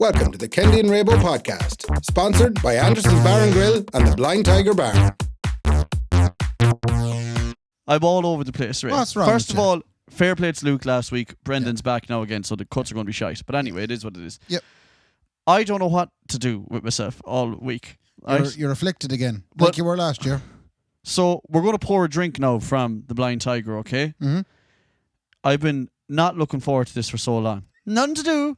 Welcome to the Kendy and Raybo podcast, sponsored by Anderson's Bar and Grill and the Blind Tiger Bar. I'm all over the place, right? What's wrong First with of you? all, fair play to Luke last week. Brendan's back now again, so the cuts are going to be shite. But anyway, it is what it is. Yep. I don't know what to do with myself all week. You're afflicted again, But- like you were last year. So we're going to pour a drink now from the Blind Tiger, okay? Mm-hmm. I've been not looking forward to this for so long. Nothing to do.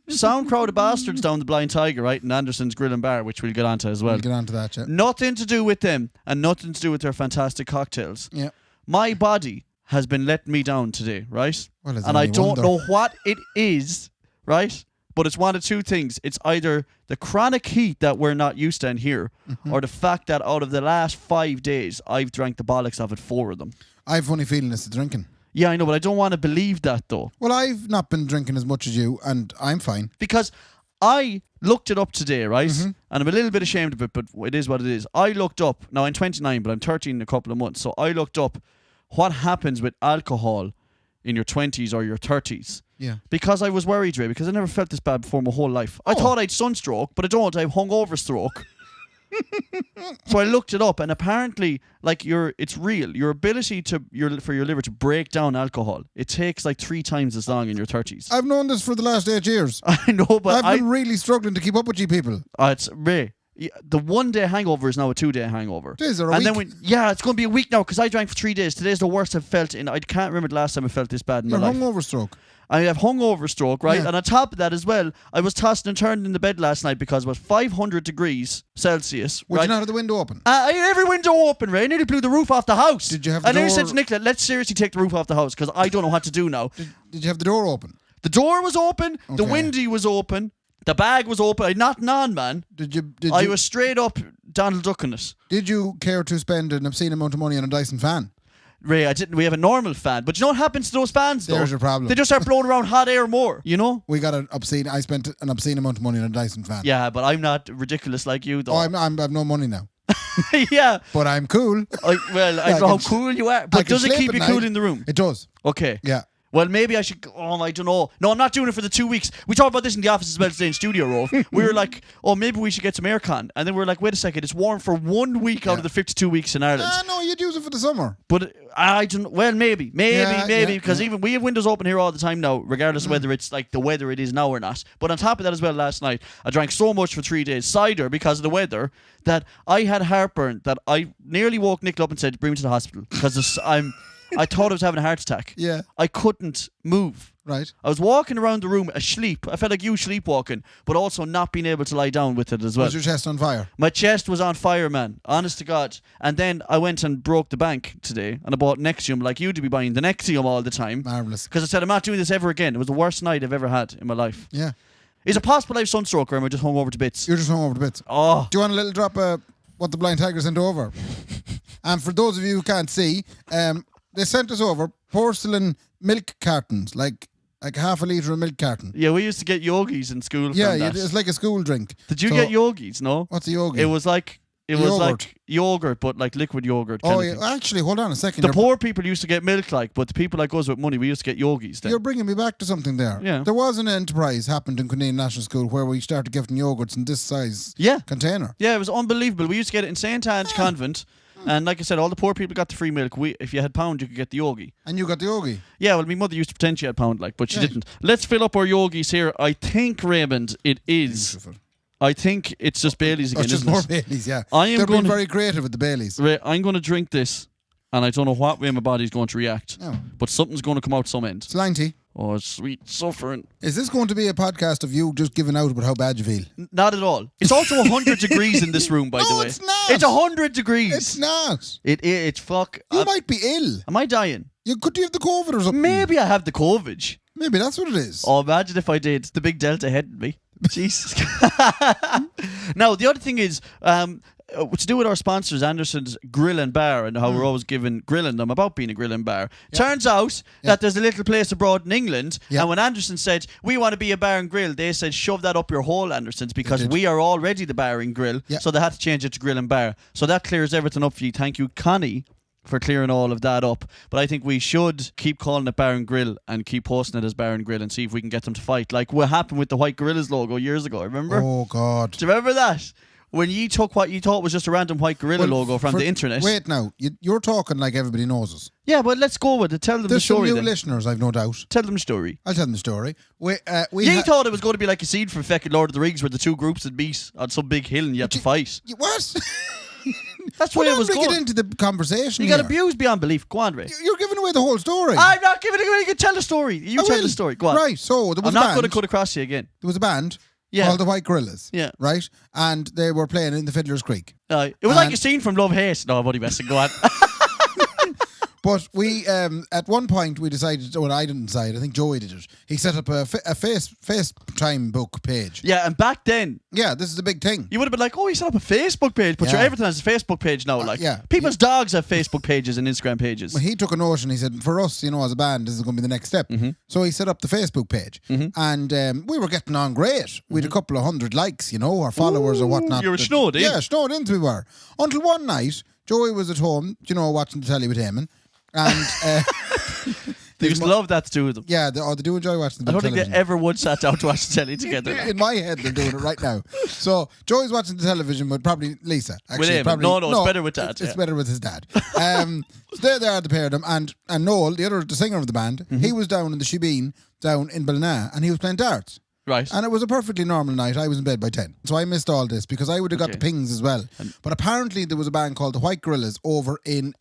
Sound crowd of bastards down the Blind Tiger, right? In Anderson's Grill and Bar, which we'll get onto as well. We'll get on to that, yeah. Nothing to do with them and nothing to do with their fantastic cocktails. Yeah. My body has been letting me down today, right? Well, it's And I only don't wonder. know what it is, right? But it's one of two things. It's either the chronic heat that we're not used to in here, or the fact that out of the last 5 days, I've drank the bollocks of it, 4 of them. I have a funny feeling it's the drinking. Yeah, I know, but I don't want to believe that, though. Well, I've not been drinking as much as you, and I'm fine. Because I looked it up today, right? And I'm a little bit ashamed of it, but it is what it is. I looked up, now I'm 29, but I'm 30 in a couple of months, so I looked up what happens with alcohol in your 20s or your 30s. Yeah. Because I was worried, Ray, because I never felt this bad before my whole life. I thought I'd sunstroke, but I don't. I have hungover stroke. So I looked it up, and apparently, like, it's real. Your ability for your liver to break down alcohol, it takes like 3 times as long in your 30s. I've known this for the last 8 years. I know, but I've been really struggling to keep up with you people. It's Ray. The 1 day hangover is now a 2 day hangover. Days or a and week? then it's going to be a week now because I drank for 3 days. Today's the worst I've felt I can't remember the last time I felt this bad in my Your life. hungover stroke. I have hungover stroke, right? Yeah. And on top of that as well, I was tossed and turned in the bed last night because it was 500 degrees Celsius. Would right? you not have the window open? I had every window open, Ray. I nearly blew the roof off the house. Did you have the I nearly said door- to Nicola, let's seriously take the roof off the house because I don't know what to do now. Did you have the door open? The door was open. The Okay. window was open. The bag was open. I'd not on, man. I was straight up Donald Duck in it. Did you care to spend an obscene amount of money on a Dyson fan? Ray, I didn't. We have a normal fan, but you know what happens to those fans? Though? There's your problem. They just start blowing around hot air more. You know? I spent an obscene amount of money on a Dyson fan. Yeah, but I'm not ridiculous like you, though. Oh, I have no money now. Yeah. But I'm cool. I don't know how cool you are, but can does it sleep keep at you night. cool in the room? It does. Okay. Yeah. Well, maybe I should. I don't know. No, I'm not doing it for the 2 weeks. We talked about this in the office as well today in Studio Rove. We were like, maybe we should get some aircon. And then we were like, wait a second, it's warm for 1 week out of the 52 weeks in Ireland. No, you'd use it for the summer. But I don't. Well, maybe, Yeah, because even we have windows open here all the time now, regardless of whether it's like the weather it is now or not. But on top of that as well, last night I drank so much for 3 days cider because of the weather that I had heartburn that I nearly woke Nicola up and said, "Bring me to the hospital," because I thought I was having a heart attack. Yeah. I couldn't move. Right. I was walking around the room asleep. I felt like you sleepwalking, but also not being able to lie down with it as well. Was your chest on fire? My chest was on fire, man. Honest to God. And then I went and broke the bank today and I bought Nexium like you to be buying the Nexium all the time. Marvellous. Because I said, I'm not doing this ever again. It was the worst night I've ever had in my life. Yeah. Is it possible I have sunstroke or am I just hung over to bits? You're just hung over the bits. Oh. Do you want a little drop of what the Blind Tiger sent over? And for those of you who can't see, they sent us over porcelain milk cartons, like half a litre of milk carton. Yeah, we used to get yogis in school Yeah, from that. it's like a school drink. Did you So- get yogis? No? What's a yogi? It was like Yogurt. yogurt, but like liquid yogurt. Oh, kind of yeah. thing. Actually, hold on a second. The poor people used to get milk, but the people like us with money, we used to get yogis then. You're bringing me back to something there. Yeah. There was an enterprise happened in Kendy National School where we started gifting yogurts in this size Yeah. container. Yeah, it was unbelievable. We used to get it in St. Anne's Convent. And like I said, all the poor people got the free milk. If you had pound, you could get the yogi. And you got the yogi. Yeah, well, my mother used to pretend she had pound, but she Right. didn't. Let's fill up our yogis here. I think, Raymond, it is. Beautiful. I think it's just Bailey's Oh, again, it's just isn't more it? Baileys, yeah. I am They're being going to... very creative with the Baileys. Ray, I'm going to drink this, and I don't know what way my body's going to react. Oh. But something's going to come out some end. It's 90. Oh, sweet suffering. Is this going to be a podcast of you just giving out about how bad you feel? Not at all. It's also 100 degrees in this room, by the No, way. it's not. It's 100 degrees. It's not. It's fuck. You might be ill. Am I dying? Could you have the COVID or something? Maybe I have the COVID. Maybe that's what it is. Oh, imagine if I did. The big delta headed me. Jesus. Now, the other thing is, to do with our sponsors, Anderson's Grill and Bar, and how we're always grilling them about being a grill and bar. Turns out that there's a little place abroad in England, and when Anderson said, we want to be a bar and grill, they said, shove that up your hole, Anderson's, because we are already the bar and grill, so they had to change it to Grill and Bar. So that clears everything up for you. Thank you, Connie, for clearing all of that up. But I think we should keep calling it Bar and Grill and keep posting it as Bar and Grill and see if we can get them to fight. Like what happened with the White Gorillas logo years ago, remember? Oh, God. Do you remember that? When you took what you thought was just a random White Gorilla logo from the internet. Wait now, you're talking like everybody knows us. Yeah, but let's go with it. Tell them the There's some story new then. listeners, I've no doubt. Tell them the story. I'll tell them the story. We You thought it was going to be like a scene from fucking Lord of the Rings where the two groups would meet on some big hill and you had to fight. What? That's where it was going. going. Get into the conversation. You got abused beyond belief. Go on, Ray. You're giving away the whole story. I'm not giving it away. You can tell the story. You tell the story. Go on. Right, so there was I'm a not band. going to cut across you again. There was a band Yeah. called the White Gorillas. Yeah. Right? And they were playing in the Fiddler's Creek. It was like a scene from Love Hate. No, I'm only messing. Go on. But we, at one point, we decided, well, I didn't decide, I think Joey did it. He set up a FaceTime book page. Yeah, and back then, Yeah, this is a big thing. you would have been like, oh, you set up a Facebook page. But Yeah. everything has a Facebook page now. Like, yeah. people's dogs have Facebook pages and Instagram pages. Well, he took a notion, he said, for us, as a band, this is going to be the next step. Mm-hmm. So he set up the Facebook page. And we were getting on great. We had a couple of hundred likes, our followers or whatnot. you were snowed in. Yeah, snowed in we were. Until one night, Joey was at home, watching the telly with Eamon. And They used to love that to do with them. yeah, they do enjoy watching the I don't think television. they ever once sat down to watch the telly together. In my head, they're doing it right now. So Joey's watching the television with probably Lisa. Actually, With him. probably, No, it's better with Dad, It's yeah. better with his dad. So there they are, the pair of them, and Noel, the singer of the band, he was down in the Shebeen down in Ballina, and he was playing darts. Right. And it was a perfectly normal night. I was in bed by 10. So I missed all this because I would have got the pings as well. But apparently there was a band called the White Gorillas over in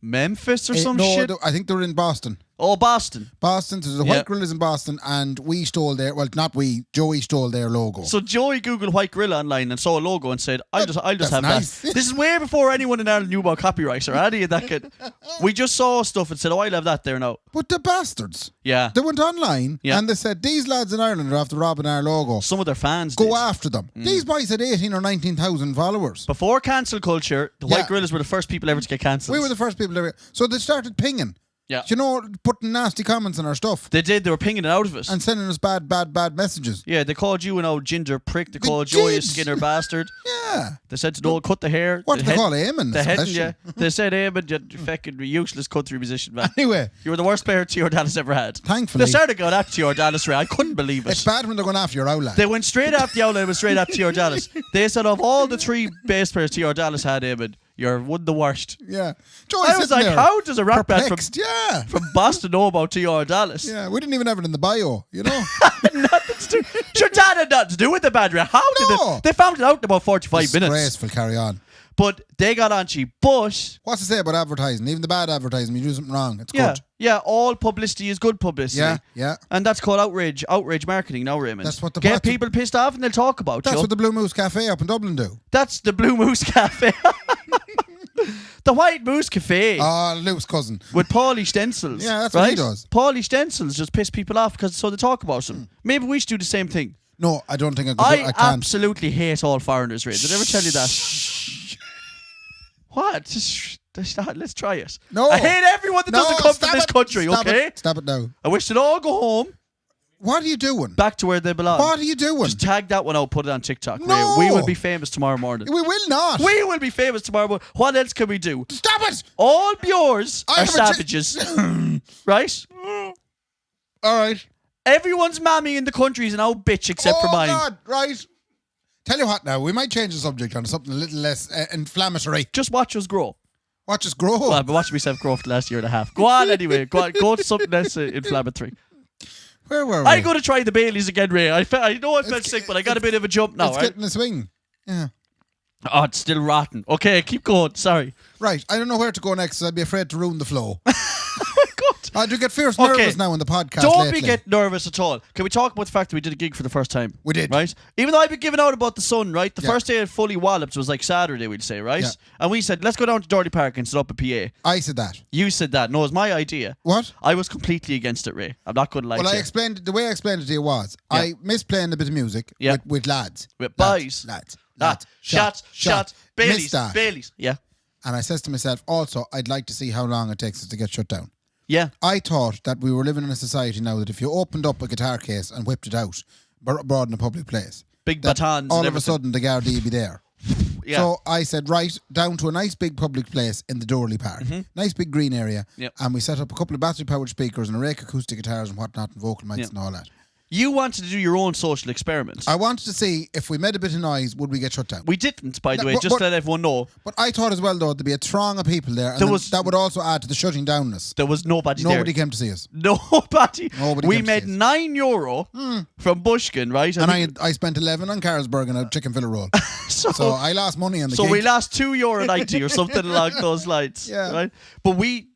Memphis or some shit? I think they were in Boston. Oh, Boston. Boston, so there's a Yeah. White Gorillas in Boston, and we stole not we, Joey stole their logo. So Joey Googled White Gorilla online and saw a logo and said, I'll just That's have nice. that. This is way before anyone in Ireland knew about copyright or any of that kid. We just saw stuff and said, I'll have that there now. But the bastards, Yeah. they went online Yeah. and they said, these lads in Ireland are after robbing our logo. Some of their fans Go did. after them. These boys had 18 or 19,000 followers. Before cancel culture, the Yeah. White Gorillas were the first people ever to get cancelled. We were the first people ever. So they started pinging. Yeah. Putting nasty comments on our stuff They did. They were pinging it out of us. and sending us bad messages. Yeah, they called you an old ginger prick. They They called Joey a did. Skinner bastard. Yeah. They said to Noel, cut the hair. What do they call Eamon? The head, especially? yeah. They said, Eamon, you fucking useless country musician, man. Anyway, You were the worst player T.R. Dallas ever had. Thankfully. They started going after T.R. Dallas, Ray. I couldn't believe it. it's bad when they're going after your outlet. They went straight after the outlet, went straight after T.R. Dallas. They said, of all the three bass players T.R. Dallas had, Eamon, you're one of the worst. Yeah. Joey I was like, how does a rap band perplexed. Yeah. from Boston know about T.R. Dallas? Yeah, we didn't even have it in the bio, Sure, Dad had nothing to do with the band, Ray. How did No. they found it out in about 45 minutes. Disgraceful, carry on. But they got on cheap. But What's to say about advertising? Even the bad advertising, you do something wrong. It's yeah, good. yeah, all publicity is good publicity. Yeah, yeah. And that's called outrage marketing now, Raymond. That's what Get people pissed off and they'll talk about That's you. what the Blue Moose Cafe up in Dublin do. That's the Blue Moose Cafe. The White Moose Cafe. Luke's cousin. With Paulie Stencils. Yeah, that's right? what he does. Paulie Stencils just piss people off because so they talk about them. Maybe we should do the same thing. No, I don't think I could. I I can't. absolutely hate all foreigners, Ray. Did I ever tell you that? What? Let's try it. No. I hate everyone that doesn't come from stop this it. country, Stop okay? It. Stop it now. I wish they'd all go home, What are you doing? back to where they belong. What are you doing? Just tag that one out, put it on TikTok. No. Ray. We will be famous tomorrow morning. We will not. We will be famous tomorrow morning. What else can we do? Stop it. All Bures I are have a savages. Right? All right. Everyone's mammy in the country is an old bitch except for mine. God, right. Tell you what now, we might change the subject on something a little less inflammatory. Just watch us grow. Watch us grow. Well, I've been watching myself grow for the last year and a half. Go on anyway. Go to something less inflammatory. Where were we? I'm going to try the Baileys again, Ray. I know I felt sick, but I got a bit of a jump now. It's Right? getting a swing. Yeah. Oh, it's still rotten. Okay, keep going. Sorry. Right. I don't know where to go next, so I'd be afraid to ruin the flow. God. I do get fierce Okay. nervous now in the podcast Don't lately. be getting nervous at all. Can we talk about the fact that we did a gig for the first time? We did. Right? Even though I've been giving out about the sun, right? The Yeah. first day it fully wallops was like Saturday, we'd say, right? Yeah. And we said, let's go down to Doherty Park and set up a PA. I said that. You said that. No, it was my idea. What? I was completely against it, Ray. I'm not going to lie Well, to I you. explained it, the way I explained it to you was Yeah. I missed playing a bit of music Yeah. with lads. With Lads, boys. Lads. Shots. Baileys. Missed that. Baileys. Yeah. And I says to myself, also, I'd like to see how long it takes us to get shut down. Yeah. I thought that we were living in a society now that if you opened up a guitar case and whipped it out abroad in a public place, Big that batons all and of a everything. sudden the Gardaí would be there. Yeah. So I said, right, down to a nice big public place in the Dorley Park. Nice big green area. Yep. And we set up a couple of battery-powered speakers and a rake of acoustic guitars and whatnot and vocal mics Yep. and all that. You wanted to do your own social experiment. I wanted to see if we made a bit of noise, would we get shut down? We didn't, by the No, way, just to let everyone know. But I thought as well, though, there'd be a throng of people there, and that would also add to the shutting downness. There was nobody there. Nobody came to see us. Nobody. Nobody We came to made see us. €9 from Bushkin, right? And I spent 11 on Carlsberg and a chicken fillet roll. so I lost money on the So gig. we lost €2.90 or something along those lines. Yeah. Right? But we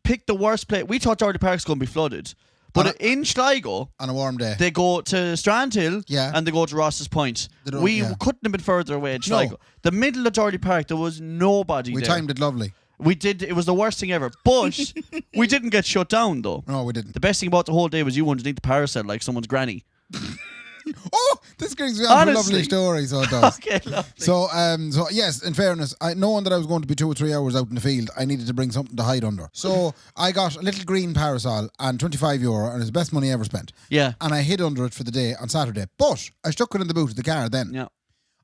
picked the worst place. We thought Dorley Park's going to be flooded. But in Sligo, on a warm day. they go to Strandhill and they go to Ross's Point. We couldn't have been further away in Sligo. No. The middle of Dorley Park, there was nobody We there. timed it lovely. We did. It was the worst thing ever. But we didn't get shut down, though. No, we didn't. The best thing about the whole day was you underneath the parasol like someone's granny. Oh, this brings me on to a lovely Honestly. story, so it does. Okay, lovely. So yes, in fairness, knowing that I was going to be 2 or 3 hours out in the field, I needed to bring something to hide under. So I got a little green parasol and €25, and it's the best money I ever spent. Yeah. And I hid under it for the day on Saturday. But I stuck it in the boot of the car then. Yeah.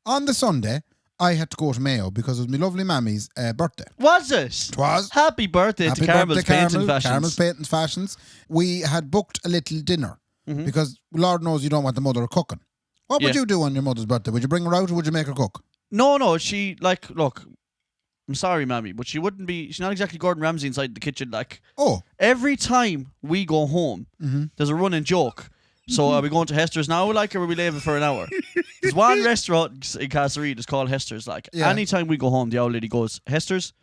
On the Sunday, I had to go to Mayo because it was my lovely mammy's birthday. Was it? 'Twas. Happy birthday to Caramel's Painting Fashions. Caramel's Painting Fashions. We had booked a little dinner because Lord knows you don't want the mother cooking. What would you do on your mother's birthday? Would you bring her out or would you make her cook? No, she, look, I'm sorry, Mammy, but she's not exactly Gordon Ramsay inside the kitchen, Oh. Every time we go home, there's a running joke. So are we going to Hester's now, or are we leaving for an hour? There's one restaurant in Castlereagh that's called Hester's, anytime we go home, the old lady goes, Hester's?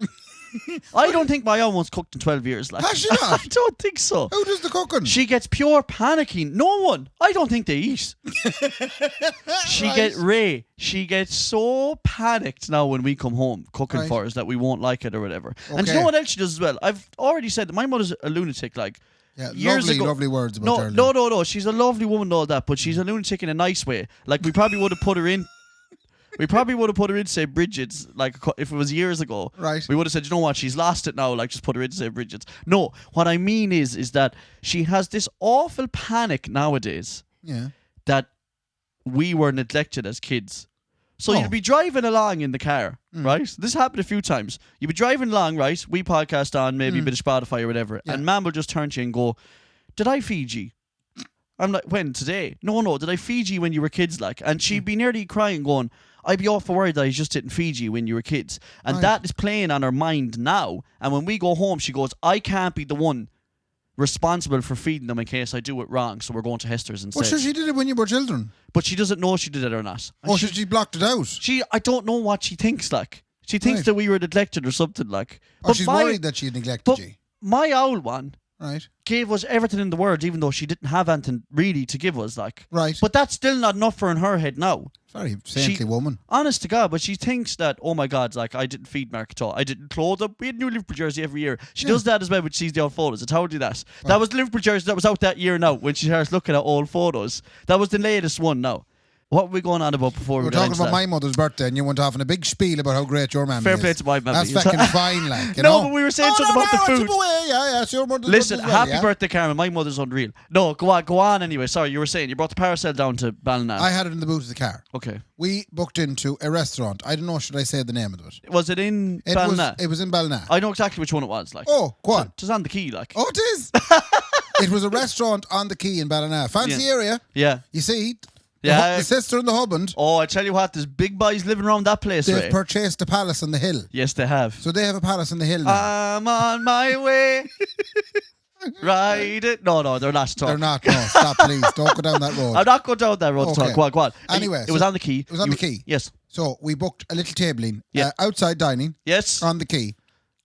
I don't think my own one's cooked in 12 years. Has she not? I don't think so. Who does the cooking? She gets pure panicking. No one. I don't think they eat. She gets so panicked now when we come home cooking for us that we won't like it or whatever. And do you know what else she does as well? I've already said that my mother's a lunatic. Yeah, years ago, lovely words about her. No. She's a lovely woman and all that, but she's a lunatic in a nice way. We probably would have put her in. We probably would have put her in St. Bridget's, if it was years ago. Right. We would have said, you know what, she's lost it now, just put her in St. Bridget's. No, what I mean is that she has this awful panic nowadays that we were neglected as kids. So you'd be driving along in the car, right? This happened a few times. You'd be driving along, right? We podcast on, maybe a bit of Spotify or whatever, and Mum will just turn to you and go, did I feed you? I'm like, when? Today? No, did I feed you when you were kids? And she'd be nearly crying going, I'd be awful worried that I just didn't feed you when you were kids. And that is playing on her mind now. And when we go home, she goes, I can't be the one responsible for feeding them in case I do it wrong, so we're going to Hester's instead. Well, sure, she did it when you were children. But she doesn't know she did it or not. And she blocked it out? I don't know what she thinks, She thinks that we were neglected or something, Or she's worried that she neglected you. My old one gave us everything in the world, even though she didn't have anything really to give us, Right. But that's still not enough for in her head now. Very saintly woman. Honest to God, but she thinks that, oh my God, I didn't feed Mark at all. I didn't clothe him. We had new Liverpool jersey every year. She does that as well when she sees the old photos. I told you that. That was the Liverpool jersey that was out that year now when she starts looking at old photos. That was the latest one now. What were we going on about before we were got talking into about that? my mother's birthday and you went off in a big spiel about how great your mammy is. Fair play to my mammy. That's fucking fine, you No, know? but we were saying something about the food. Yeah, it's your mother's Listen, birthday as well, happy birthday, Carmen. My mother's unreal. No, go on anyway. Sorry, you were saying you brought the parasol down to Ballina. I had it in the boot of the car. Okay. We booked into a restaurant. I don't know, should I say the name of it? Was it in Ballina? It was in Ballina. I know exactly which one it was. Oh, go on. It was on the quay, Oh, it is. It was a restaurant on the quay in Ballina. Fancy area. Yeah. You see, the sister and the husband. Oh, I tell you what, there's big boys living around that place, They've purchased a palace on the hill. Yes, they have. So they have a palace on the hill now. I'm on my way. Ride it. No, they're not. They're not. No, stop, please. Don't go down that road. I'm not going down that road to talk. Go on. Anyway. It was on the quay. It was on the quay. Yes. So we booked a little tabling, outside dining. Yes. On the quay,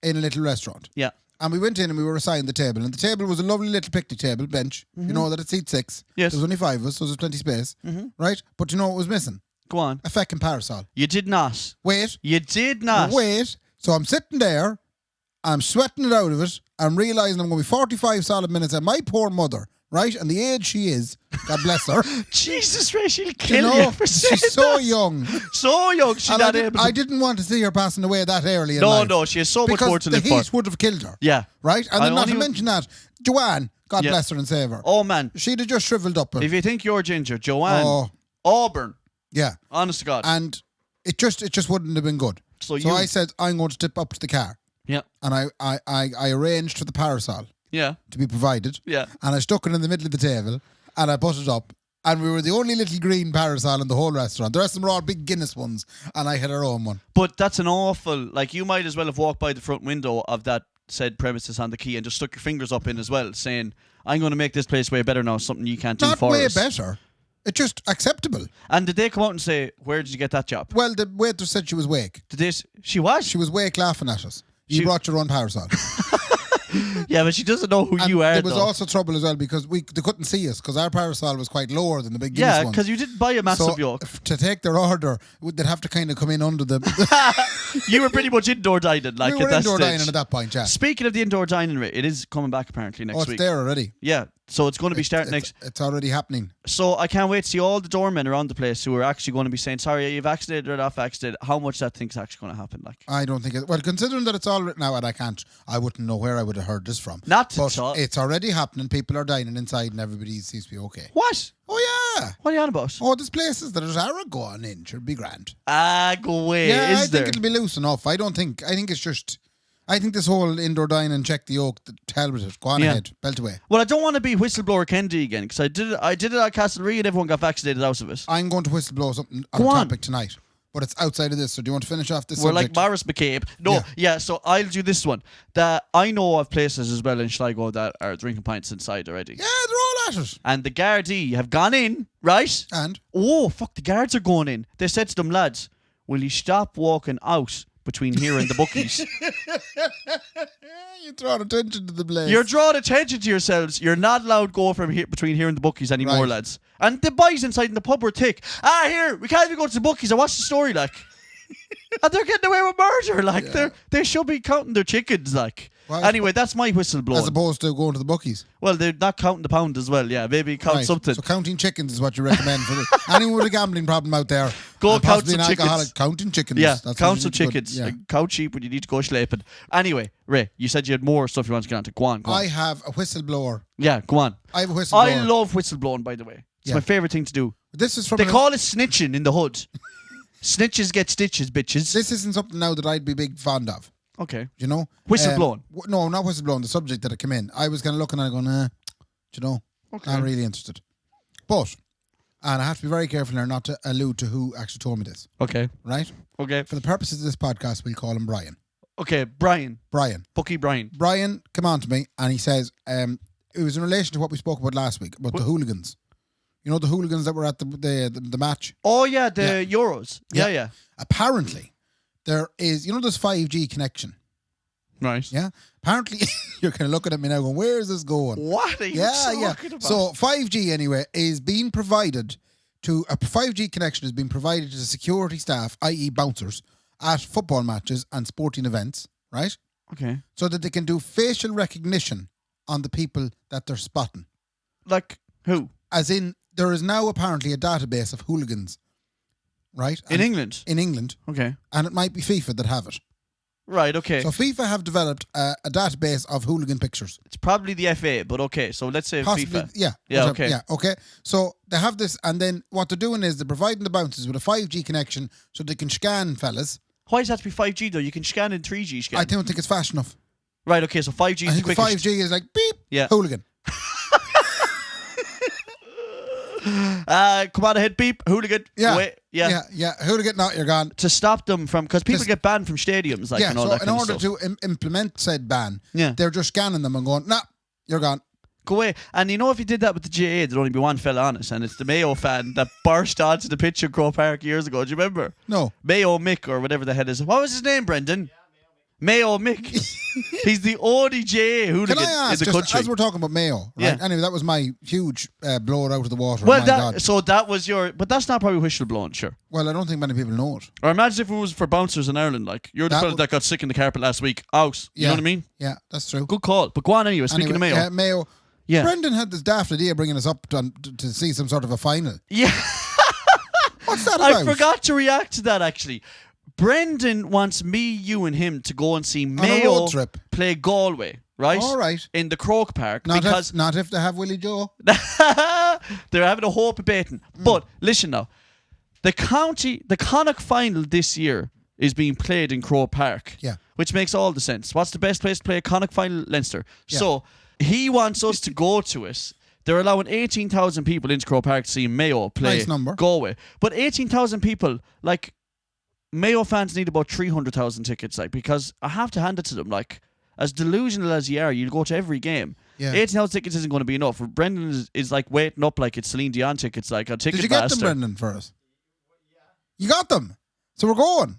in a little restaurant. Yeah. And we went in and we were assigned the table. And the table was a lovely little picnic table, bench. You know that it seats 6. Yes. There was only 5 of us, so there's plenty of space. Right? But you know what was missing? Go on. A feckin' parasol. You did not. Wait. You did not. Wait. So I'm sitting there, I'm sweating it out of it, I'm realising I'm going to be 45 solid minutes, and my poor mother, right, and the age she is, God bless her. Jesus, Ray, she'll kill you for saying she's so that. young. So young, she's not able to... I didn't want to see her passing away that early in life. No, she has so much more to live for. Because the heat would have killed her. Yeah. Right? And then not to mention that, Joanne, God bless her and save her. Oh, man. She'd have just shriveled up. If you think you're ginger, Joanne, Auburn. Yeah. Honest to God. And It just wouldn't have been good. So I said, I'm going to tip up to the car. Yeah. And I arranged for the parasol Yeah. to be provided. Yeah. And I stuck it in the middle of the table and I put it up. And we were the only little green parasol in the whole restaurant. The rest of them were all big Guinness ones. And I had our own one. But that's an awful... Like, you might as well have walked by the front window of that said premises on the key and just stuck your fingers up in as well, saying, I'm going to make this place way better now, something you can't do Not for way us. better. It's just acceptable. And did they come out and say, where did you get that job? Well, the waiter said she was wake. Did they... She was? She was wake laughing at us. You brought your own parasol. Yeah, but she doesn't know who you are, there was though. also trouble as well because they couldn't see us because our parasol was quite lower than the big Guinness Yeah, one. because you didn't buy a massive So yoke. to take their order, they'd have to kind of come in under the... You were pretty much indoor dining, like, we were at that indoor stage. dining at that point, yeah. Speaking of the indoor dining rate, it is coming back apparently next It's week. there already. Yeah, so it's going to be starting next... It's already happening. So I can't wait to see all the doormen around the place who are actually going to be saying, sorry, are you vaccinated or not vaccinated? How much that think's actually going to happen, like. I don't think it... Well, considering that it's all written out and I wouldn't know where I would have heard this from. Not But at all. it's already happening. People are dining inside and everybody seems to be okay. What? Oh, yeah. What are you on about? Oh, there's places that are going in. Should be grand. Go away, Yeah, is I there? think it'll be loose enough. I think it's just... I think this whole indoor dining, check the yoke, hell with it. Go on ahead. Belt away. Well, I don't want to be whistleblower Kendy again, because I did it at Castlereagh and everyone got vaccinated out of it. I'm going to whistleblow something on Go on. topic tonight. But it's outside of this, so do you want to finish off this We're subject? like Morris McCabe. No, yeah, so I'll do this one. That I know of places as well in Sligo that are drinking pints inside already. Yeah, they're all at it. And the Gardaí have gone in, right? And? Oh, fuck, the guards are going in. They said to them, lads, will you stop walking out between here and the bookies? You draw attention to the place. You're drawing attention to yourselves. You're not allowed to go from here between here and the bookies anymore, Right. lads. And the boys inside in the pub were thick. Here, we can't even go to the bookies. I watched the story, like. And they're getting away with murder, like. They should be counting their chickens, like. Well, anyway, that's my whistle blowing. As opposed to going to the bookies. Well, they're not counting the pound as well, yeah. Maybe count Right. something. So counting chickens is what you recommend for anyone with a gambling problem out there. Go and count possibly some an chickens. alcoholic. Counting chickens. Yeah, That's count what some you need to chickens. Yeah. Count sheep when you need to go schlepping. Anyway, Ray, you said you had more stuff you want to get on to. Go on, go on. I have a whistleblower. Yeah, go on. I have a whistleblower. I love whistleblowing, by the way. It's Yeah. my favourite thing to do. This is from They call it snitching in the hood. Snitches get stitches, bitches. This isn't something now that I'd be big fond of. Okay. You know? Whistleblowing. No, not whistleblowing. The subject that it came in. I was kind of looking at it going, you know, not really interested. But, and I have to be very careful here not to allude to who actually told me this. Okay. Right? Okay. For the purposes of this podcast, we'll call him Brian. Okay, Brian. Bucky Brian. Brian came on to me and he says, it was in relation to what we spoke about last week, about the hooligans. You know, the hooligans that were at the match? Oh, yeah, the Euros. Yeah. Apparently, there is, this 5G connection. Right. Yeah. Apparently, you're kind of looking at me now going, where is this going? What are you talking about? So 5G anyway is being provided to, a 5G connection is being provided to the security staff, i.e. bouncers, at football matches and sporting events, right? Okay. So that they can do facial recognition on the people that they're spotting. Like who? As in, there is now apparently a database of hooligans, right? In England? In England. Okay. And it might be FIFA that have it. Right, okay. So FIFA have developed a database of hooligan pictures. It's probably the FA, but okay. So let's say Possibly, FIFA. Yeah. Yeah, whatever. okay. Yeah, okay. So they have this, and then what they're doing is they're providing the bouncers with a 5G connection so they can scan fellas. Why does that to be 5G though? You can scan in 3G scan. I don't think it's fast enough. Right, okay, so 5G I is the think quickest. 5G is like beep, Yeah. hooligan. Come on ahead, beep, hooligan. Yeah. Wait, yeah. Hooligan, no, you're gone. To stop them from, because people get banned from stadiums, like, and all so that in kind order of stuff. to implement said ban, Yeah. they're just scanning them and going, nah, you're gone. Go away. And you know, if you did that with the GA, there'd only be one fella on it, and it's the Mayo fan that burst onto the pitch in Croke Park years ago. Do you remember? No. Mayo Mick, or whatever the hell is. What was his name, Brendan? Mayo Mick. He's the only GA hooligan Can I ask, in the just country. as we're talking about Mayo, right? Yeah. Anyway, that was my huge blow it out of the water. Well, my God. so that was your, but that's not probably whistleblowing, sure. Well, I don't think many people know it. Or imagine if it was for bouncers in Ireland, like, you're the That fella would- that got sick in the carpet last week. Out. You know what I mean? Yeah, that's true. Good call. But go on anyway, speaking of Mayo. Mayo. Yeah. Brendan had this daft idea bringing us up to see some sort of a final. Yeah. What's that about? I forgot to react to that, actually. Brendan wants me, you, and him to go and see a Mayo road trip. play Galway, right? All right. In the Croke Park. Not because if they have Willie Joe. they're having a hope of baiting. But listen now. the Connacht final this year is being played in Croke Park. Yeah. Which makes all the sense. What's the best place to play a Connacht final? Leinster. Yeah. So he wants us to go to it. They're allowing 18,000 people into Croke Park to see Mayo play Nice number. Galway. But 18,000 people, like, Mayo fans need about 300,000 tickets, like, because I have to hand it to them, like, as delusional as you are, you'll go to every game. Yeah. 18,000 tickets isn't going to be enough. Brendan is like waiting up like it's Celine Dion tickets, like on Ticketmaster. Did you get them, Brendan, for us? You got them. So we're going.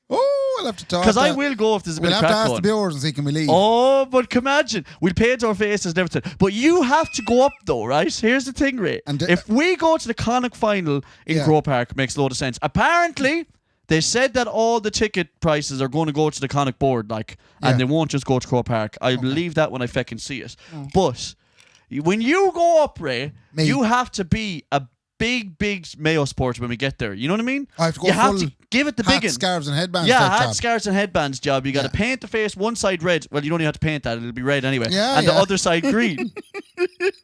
Oh, I'll have to talk. Because I will go if there's a bit We'll of have to crack ask going. the viewers and see can we leave. Oh, but can imagine. We'll paint our faces and everything. But you have to go up though, right? Here's the thing, Ray. And if we go to the Connacht final in Croke Park, makes a load of sense. Apparently, they said that all the ticket prices are going to go to the Connacht board, like, and they won't just go to Croke Park. I believe that when I feckin' see it. But when you go up, Ray, you have to be a big Mayo supporter when we get there. You know what I mean? I have to go you have full to give it the hats, big one. scarves and headbands. Yeah, type hats, job. scarves, and headbands job. You got to paint the face one side red. Well, you don't even have to paint that; it'll be red anyway. Yeah, and the other side green.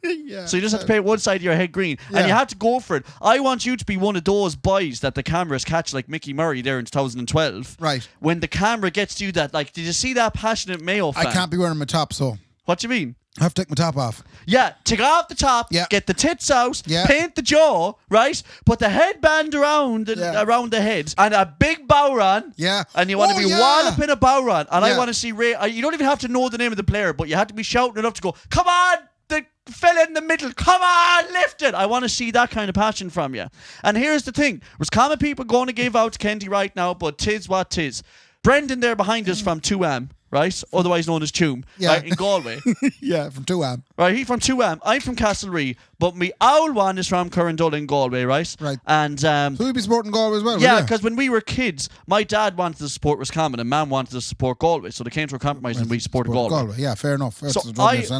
Yeah. So you just have to paint one side of your head green, and you have to go for it. I want you to be one of those boys that the cameras catch, like Mickey Murray there in 2012. Right. When the camera gets you that, like, did you see that passionate Mayo fan? I can't be wearing my top, so What do you mean? I have to take my top off. Yeah, take off the top, get the tits out, paint the jaw, right? Put the headband around around the head, and a big bowran. Yeah. And you want to be walloping a bowran. And I want to see Ray. You don't even have to know the name of the player, but you have to be shouting enough to go, come on, the fella in the middle, come on, lift it. I want to see that kind of passion from you. And here's the thing. There's common people going to give out to Kendy right now, but tis what tis. Brendan there behind us from 2am. Right, otherwise known as Tuam, right, in Galway. Yeah, from 2am. Right, he's from 2am. I'm from Castlerea, but me owl one is from Currandull in Galway, right? Right. And So you'd be supporting Galway as well, yeah, would you? because when we were kids, my dad wanted to support Roscommon and Mum wanted to support Galway, so they came to a compromise and we supported Galway. Yeah, fair enough. So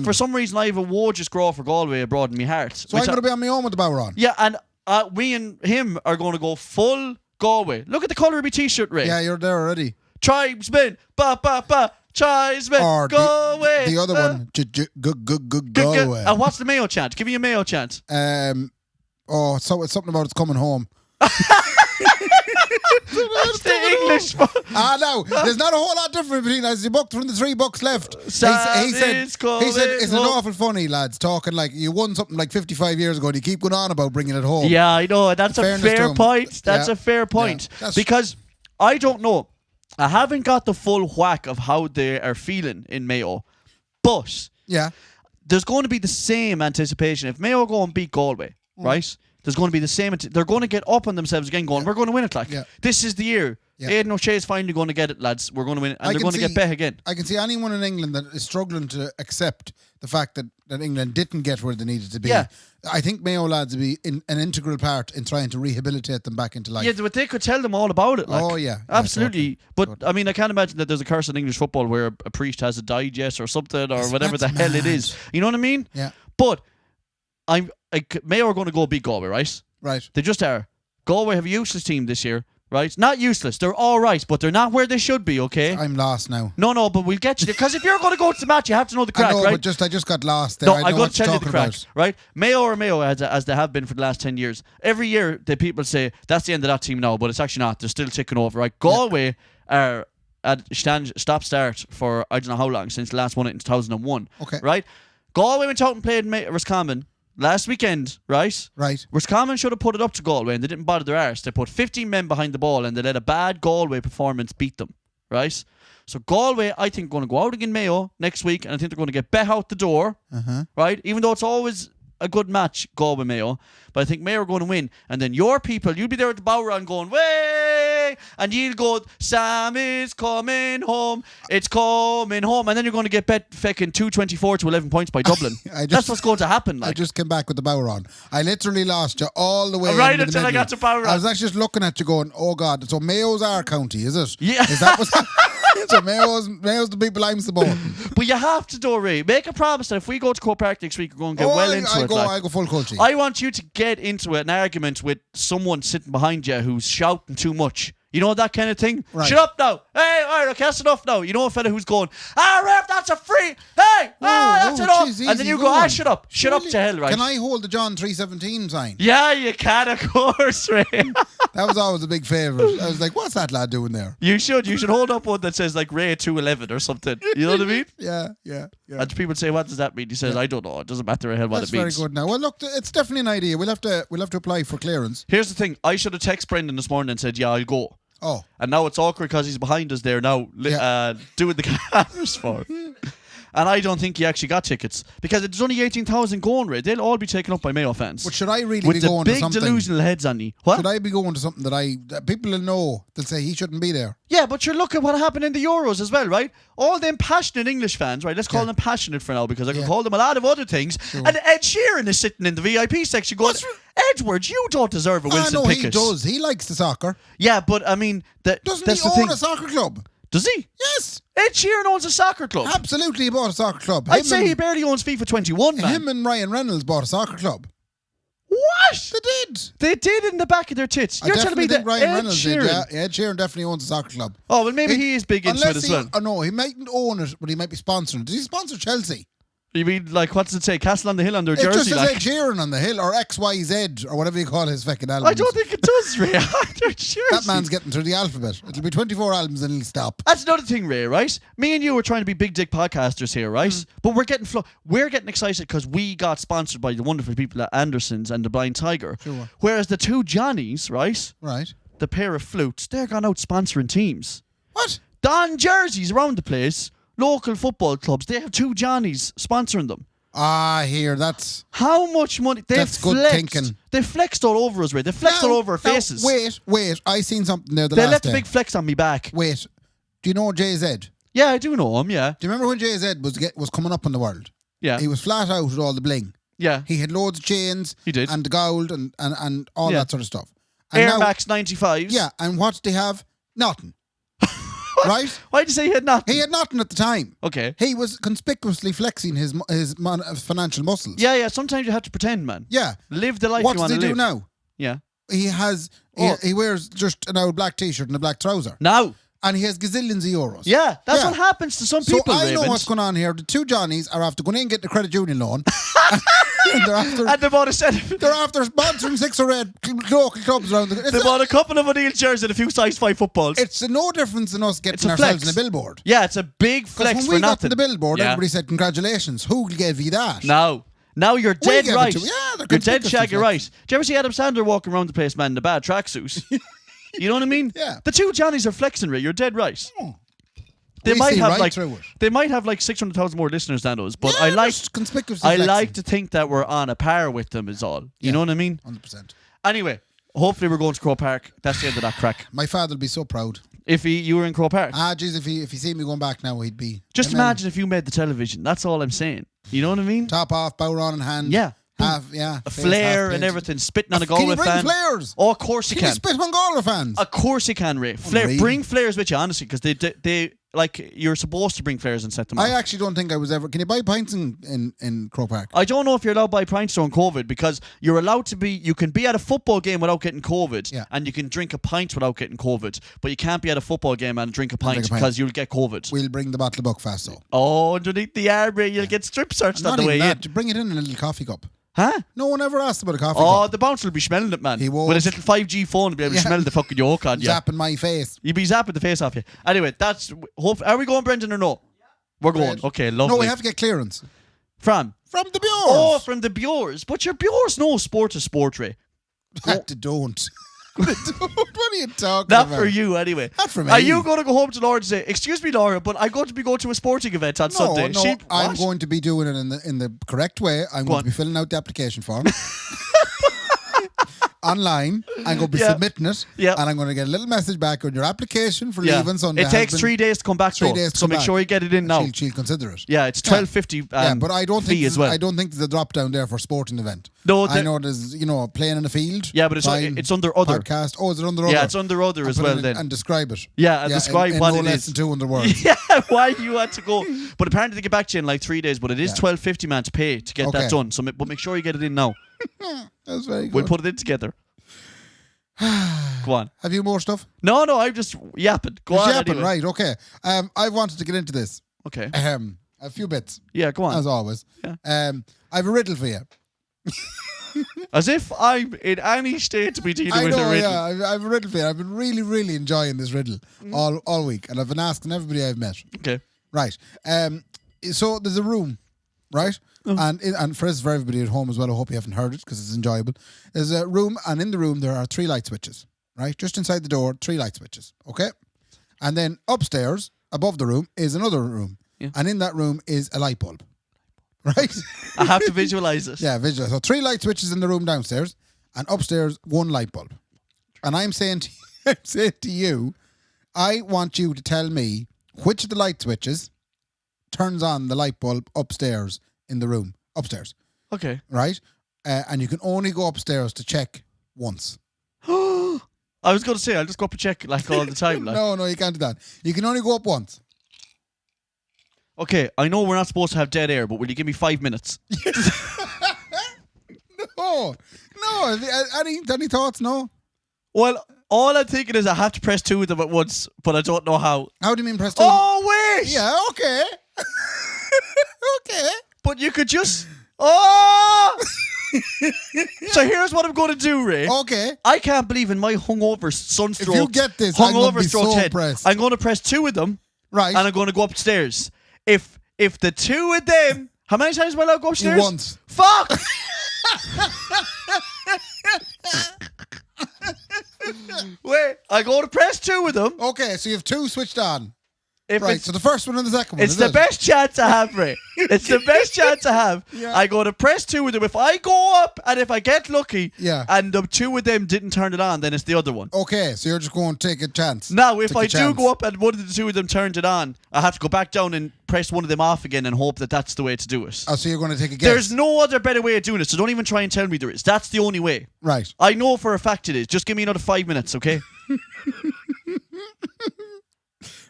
for some reason, I have a wargeous grow for Galway abroad in my heart. So I'm going to be on my own with the Bowron. Yeah, and we and him are going to go full Galway. Look at the colour of my t-shirt, Ray. Yeah, you're there already. Tribesmen, ba ba ba. Tribesmen, Or go away. The other one, Galway. And what's the Mayo chant? Give me a Mayo chant. So it's something about it's coming home. That's the English one. No, there's not a whole lot different between us. From the 3 books left. He said, isn't it awful funny, lads, talking like you won something like 55 years ago and you keep going on about bringing it home. Yeah, I know. That's a fair point. That's a fair point. Because I don't know. I haven't got the full whack of how they are feeling in Mayo. But there's going to be the same anticipation. If Mayo go and beat Galway, right? There's going to be the same. They're going to get up on themselves again going, we're going to win it. Like, this is the year. Aidan O'Shea's finally going to get it, lads. We're going to win it. And they're going to get bet again. I can see anyone in England that is struggling to accept the fact that England didn't get where they needed to be. Yeah. I think Mayo lads would be an integral part in trying to rehabilitate them back into life. Yeah, but they could tell them all about it. Like, absolutely. But I mean, I can't imagine that there's a curse in English football where a priest hasn't died yet or something or whatever the hell it is. You know what I mean? Yeah. But Mayo are going to go beat Galway, right? Right. They just are. Galway have a useless team this year. Right? Not useless. They're all right, but they're not where they should be, okay? I'm lost now. No, but we'll get you there. Because if you're going to go to the match, you have to know the crack, I know, right? But I just got lost there. No, I'm going to tell you the crack, about. right? Mayo are Mayo, as they have been for the last 10 years. Every year, the people say, that's the end of that team now, but it's actually not. They're still ticking over, right? Galway are at stop-start for I don't know how long, since the last one in 2001. Okay. Right? Galway went out and played Roscommon last weekend, right? Right. Roscommon should have put it up to Galway and they didn't bother their arse. They put 15 men behind the ball and they let a bad Galway performance beat them, right? So Galway, I think, going to go out against Mayo next week and I think they're going to get bet out the door, right? Even though it's always a good match, Galway-Mayo, but I think Mayo are going to win. And then your people, you'll be there at the Bowron going, way! And you'll go, Sam is coming home, it's coming home. And then you're going to get bet fecking 224 to 11 points by Dublin. That's what's going to happen. Like. I just came back with the Bowron. I literally lost you all the way right until I got to Bowron. I was actually just looking at you going, oh God, so Mayo's our county, is it? Yeah. Is that what's So Mayo's the people I'm supporting. But you have to do, Ray. Make a promise that if we go to Croke Park next week, we're going to get into it. I go full culture. I want you to get into an argument with someone sitting behind you who's shouting too much You know that kind of thing? Right. Shut up now. Hey, all right, okay, that's enough now. You know a fella who's going, ref, that's a free. Hey, that's enough. Geez, and then you easy go, going. shut up. Shut up to hell, right? Can I hold the John 3:17 sign? Yeah, you can, of course, Ray. That was always a big favourite. I was like, what's that lad doing there? You should hold up one that says like Ray 211 or something. You know what I mean? Yeah. And people say, what does that mean? He says, I don't know. It doesn't matter a hell what That's it means. very good now. Well, look, it's definitely an idea. We'll have to apply for clearance. Here's the thing. I should have texted Brendan this morning and said, yeah, I'll go. Oh. And now it's awkward because he's behind us there now, doing the cameras for him. And I don't think he actually got tickets because there's only 18,000 going, Ray. They'll all be taken up by Mayo fans. But should I really with be the going to big something? delusional heads on you? What? Should I be going to something that people will know? They'll say he shouldn't be there. Yeah, but you're looking at what happened in the Euros as well, right? All them passionate English fans, right? Let's call them passionate for now because I can call them a lot of other things. Sure. And Ed Sheeran is sitting in the VIP section going, Edward, you don't deserve a Wilson Pickett. He does. He likes the soccer. Yeah, but I mean, doesn't that's he the own thing. a soccer club? Does he? Yes. Ed Sheeran owns a soccer club. Absolutely, he bought a soccer club. I'd say he barely owns FIFA 21, man. Him and Ryan Reynolds bought a soccer club. What? They did. They did in the back of their tits. You're telling me that Ryan Ed Reynolds Sheeran... did. Yeah, Ed Sheeran definitely owns a soccer club. Oh, well, maybe he is big into it as well. Oh, no, he mightn't own it, but he might be sponsoring it. Does he sponsor Chelsea? You mean, like, what does it say? Castle on the Hill on their It jersey? just says like. Ed Sheeran on the hill, or XYZ, or whatever you call his fucking album. I don't think it does, Ray. That man's getting through the alphabet. It'll be 24 albums and he'll stop. That's another thing, Ray, right? Me and you are trying to be big dick podcasters here, right? But we're getting excited because we got sponsored by the wonderful people at Anderson's and the Blind Tiger. Sure. Whereas the two Johnnies, right? Right. The pair of flutes, they're gone out sponsoring teams. What? Don jerseys around the place. Local football clubs, they have two Johnnies sponsoring them. Here, that's... How much money? That's good thinking. They flexed all over us, Ray. They flexed all over our faces. Wait. I seen something there They last left day. a big flex on me back. Wait. Do you know JZ? Yeah, I do know him, yeah. Do you remember when JZ was coming up in the world? Yeah. He was flat out with all the bling. Yeah. He had loads of chains. He did. And the gold and all that sort of stuff. And Air now, Max 95s. Yeah, and what did they have? Nothing. Right? Why'd you say he had nothing? He had nothing at the time. Okay. He was conspicuously flexing his financial muscles. Yeah. Sometimes you have to pretend, man. Yeah. Live the life What you want does to he live. do now? Yeah. He wears just an old black t-shirt and a black trouser. Now. And he has gazillions of euros. Yeah, that's what happens to some people, So I know Raymond. what's going on here. The two Johnnies are after going in and getting a credit union loan. and they bought a set. they're after sponsoring 6 or 8 local clubs around the... They bought a couple of O'Neill jerseys and a few size 5 footballs. It's no difference than us getting a ourselves flex. in a billboard. Yeah, it's a big flex when for we nothing. got to the billboard, everybody said, congratulations. Who gave you that? Now you're dead gave it right. to- yeah, they're You're dead conspicuously shaggy flexed. right. Do you ever see Adam Sandler walking around the place, man, in the bad tracksuits? You know what I mean? Yeah. The two Johnnies are flexing, Ray. You're dead right. They We might see have right like through it. they might have like 600,000 more listeners than us, but Yeah, I like just conspicuously I flexing. like to think that we're on a par with them is all. You know what I mean? 100%. Anyway, hopefully we're going to Crow Park. That's the end of that crack. My father will be so proud. If you were in Crow Park. Jeez, if he see me going back now, he'd be... Just imagine if you made the television. That's all I'm saying. You know what I mean? Top off, bow on in hand. Yeah. A A flare and everything, spitting on a Can Galway you bring fan. flares? Oh, of course you Can you can. spit on Galway fans? Of course you can, Ray. Flare, Unreal. bring flares with you, honestly, because they like you're supposed to bring flares and set them I off. actually don't think I was ever... Can you buy pints in Crow Park? I don't know if you're allowed to buy pints during COVID because you're allowed to be. You can be at a football game without getting COVID, Yeah. and you can drink a pint without getting COVID. But you can't be at a football game and drink a pint drink a pint. because you'll get COVID. We'll bring the bottle of Buckfast, though. Oh, underneath the arm, Ray, you'll get strip searched on Not the even way that. in. Bring it in a little coffee cup. Huh? No one ever asked about a coffee Oh, cup. the bouncer will be smelling it, man. He won't. With his little 5G phone, to be able to Yeah. smell the fucking yolk on you. Zapping my face. You'd be zapping the face off you. Anyway, that's. Are we going, Brendan, or no? We're going. Right. Okay, lovely. No, we have to get clearance. From The Bures. Oh, from the Bures. But your Bures no sport is sport, Ray. They don't. What are you talking Not about? for you, anyway. Not for me. Are you going to go home to Laura and say, "Excuse me, Laura, but I'm going to be going to a sporting event on Sunday"? No, I'm What? going to be doing it in the correct way. I'm going to be filling out the application form. Online, I'm going to be submitting it, Yeah. and I'm going to get a little message back on your application for Yeah. leaving Sunday. It takes 3 days to come back, 3 though, days to so come make back. sure you get it in now. She'll consider it. Yeah, it's $12.50 Yeah, but I don't fee think as well. I don't think there's a drop down there for sporting event. No, I know there's playing in the field. Yeah, but fine, it's under other. podcast. Oh, is it under other? Yeah, it's under other as Put well it in then. and describe it. Yeah, and describe in what no it less is. than 200 words. Yeah, why do you want to go? But apparently they get back to you in like 3 days, but it is $12.50, man, to pay to get Okay. that done. So, but make sure you get it in now. That's very good. We'll put it in together. Go on. Have you more stuff? No, I'm just yapping. Go on. Yapping, Anyway. right? Okay. I wanted to get into this. Okay. A few bits, Yeah, go on. as always. Yeah. I have a riddle for you. As if I'm in any state to be dealing I with a know, riddle. yeah. I have a riddle for you. I've been really, really enjoying this riddle all week, and I've been asking everybody I've met. Okay. Right. So there's a room, right? And for everybody at home as well, I hope you haven't heard it because it's enjoyable. There's a room, and in the room there are 3 light switches, right? Just inside the door, 3 light switches, okay? And then upstairs, above the room, is another room. Yeah. And in that room is a light bulb, right? I have to visualize it. Yeah, visual. So 3 light switches in the room downstairs, and upstairs 1 light bulb. And I'm saying to you, I want you to tell me which of the light switches turns on the light bulb upstairs in the room. Upstairs, Okay. right? And you can only go upstairs to check once. I was going to say, I'll just go up and check like all the time. Like. No, you can't do that. You can only go up once. Okay, I know we're not supposed to have dead air, but will you give me 5 minutes? No. Any thoughts? No. Well, all I'm thinking is I have to press 2 of them at once, but I don't know how. How do you mean press 2? Oh, wait! Yeah, okay. Okay. But you could just... Oh! So here's what I'm going to do, Ray. Okay. I can't believe in my hungover sunstroke. If you get this, I'm gonna be so impressed. I'm going to press 2 of them, Right. and I'm going to go upstairs. If the 2 of them... How many times am I allowed to go upstairs? Once. Fuck! Wait, I go to press 2 of them. Okay, so you have 2 switched on. If Right, it's, so the first one and the second one. it's is the it? best chance I have, Ray. It's the best chance I have. Yeah. I go to press 2 of them. If I go up and if I get lucky, Yeah. and the 2 of them didn't turn it on, then it's the other one. Okay, so you're just going to take a chance. Now, if Take a I do chance. go up and one of the 2 of them turned it on, I have to go back down and press one of them off again and hope that that's the way to do it. Oh, so you're going to take a guess. There's no other better way of doing it, so don't even try and tell me there is. That's the only way. Right. I know for a fact it is. Just give me another 5 minutes, okay?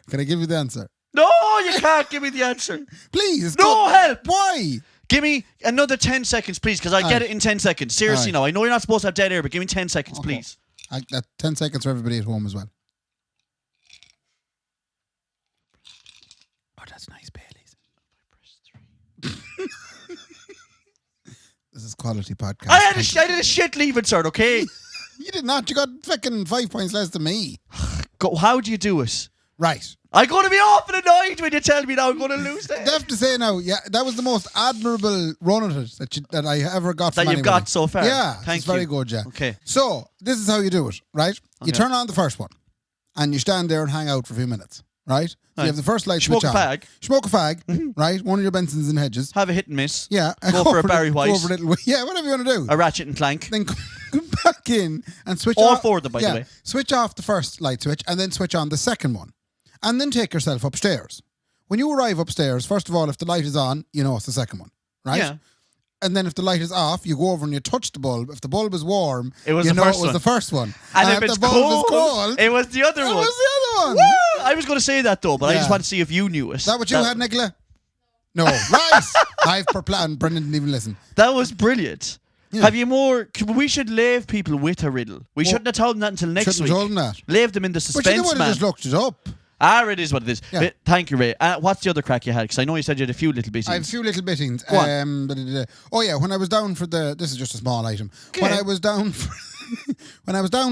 Can I give you the answer? No, you can't give me the answer. Please. No help. Why? Give me another 10 seconds, please, because I get it in 10 seconds. Seriously, Aye. now. I know you're not supposed to have dead air, but give me 10 seconds, Okay. please. 10 seconds for everybody at home as well. Oh, that's nice, Bailey's. This is quality podcast. I did a shit leaving, sir, okay? You did not. You got fucking 5 points less than me. How do you do it? Right. I'm going to be awful annoyed when you tell me now I'm going to lose I that. have to say now, yeah, that was the most admirable run at it that I ever got That from you've anybody. got so far. Yeah, Thank it's very you. good, yeah. Okay. So, this is how you do it, right? You Okay. turn on the first one, and you stand there and hang out for a few minutes, right? So Right. you have the first light Smoke switch a on. fag. Smoke a fag, right? One of your Bensons and Hedges. Have a hit and miss. Yeah. Go for a Barry White. Go for a little, yeah, whatever you want to do. A ratchet and clank. Then come back in and switch All off. 4 of them, by the way. Switch off the first light switch and then switch on the second one. And then take yourself upstairs. When you arrive upstairs, first of all, if the light is on, you know it's the second one, right? Yeah. And then if the light is off, you go over and you touch the bulb. If the bulb is warm, It was you the know first it was one. the first one. And if if it's the bulb is cold, it was the other that one. was the other one. Woo! I was going to say that though, but I Yeah. just want to see if you knew it. Is that what you had, Nicola? No. Right. I've per plan. Brendan didn't even listen. That was brilliant. Yeah. Have you more? We should leave people with a riddle. We shouldn't have told them that until next Shouldn't week. have told them that. Leave them in the But you suspense, would man. have just looked it up. It is what it is. Yeah. Thank you, Ray. What's the other crack you had? Because I know you said you had a few little bits. I have a few little bittings. Go on. Oh yeah, when I was down for this is just a small item. Okay. When I was down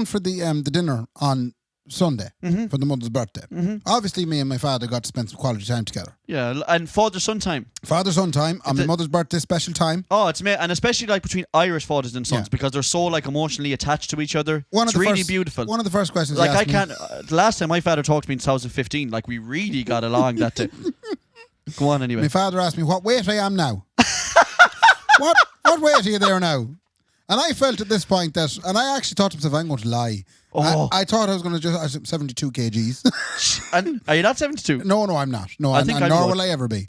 for, the dinner on Sunday Mm-hmm. for the mother's birthday. Obviously, me and my father got to spend some quality time together. Yeah, and father-son time. Father-son time on my mother's birthday special time. Oh, it's and especially like between Irish fathers and sons Yeah. because they're so like emotionally attached to each other. One It's of the really first, beautiful. One of the first questions. Like he I asked me- can't. The last time my father talked to me in 2015, like we really got along that day. Go on anyway. My father asked me what weight I am now. what weight are you there now? And I felt at this point that, and I actually thought to myself, I'm going to lie. Oh. I thought I was going to I was 72 kgs. And are you not 72? No, I'm not. No, I think I nor would. will I ever be